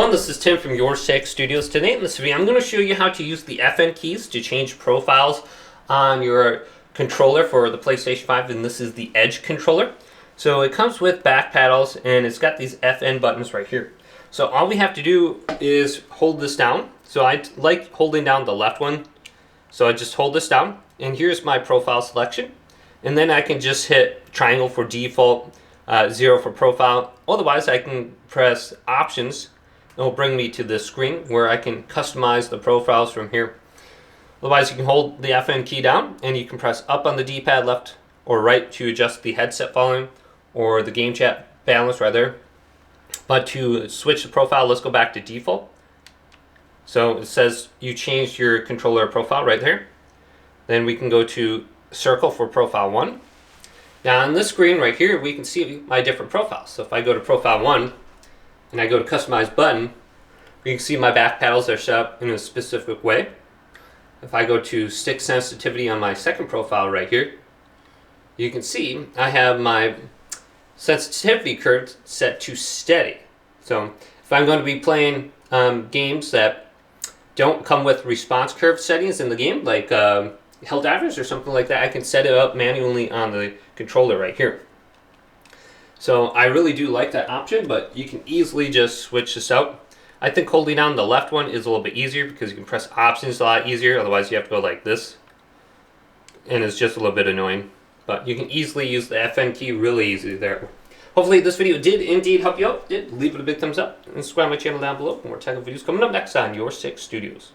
everyone, this is Tim from DualSense Studios. Today in this video I'm going to show you how to use the FN keys to change profiles on your controller for the PlayStation 5, and this is the Edge controller. So it comes with back paddles and it's got these FN buttons right here. So all we have to do is hold this down. So I like holding down the left one. So I just hold this down and here's my profile selection. And then I can just hit triangle for default, 0 for profile. Otherwise I can press options. It will bring me to this screen where I can customize the profiles from here. Otherwise, you can hold the FN key down and you can press up on the D-pad left or right to adjust the headset volume or the game chat balance right there. But to switch the profile, let's go back to default. So it says you changed your controller profile right there. Then we can go to circle for profile 1. Now on this screen right here, we can see my different profiles. So if I go to profile 1, and I go to customize button, you can see my back paddles are set up in a specific way. If I go to stick sensitivity on my second profile right here, you can see I have my sensitivity curve set to steady. So if I'm going to be playing games that don't come with response curve settings in the game, like Helldivers or something like that, I can set it up manually on the controller right here. So I really do like that option, but you can easily just switch this out. I think holding down the left one is a little bit easier because you can press options a lot easier. Otherwise you have to go like this. And it's just a little bit annoying. But you can easily use the FN key really easily there. Hopefully this video did indeed help you out. Leave it a big thumbs up. And subscribe to my channel down below for more technical videos coming up next on DualSense Studios.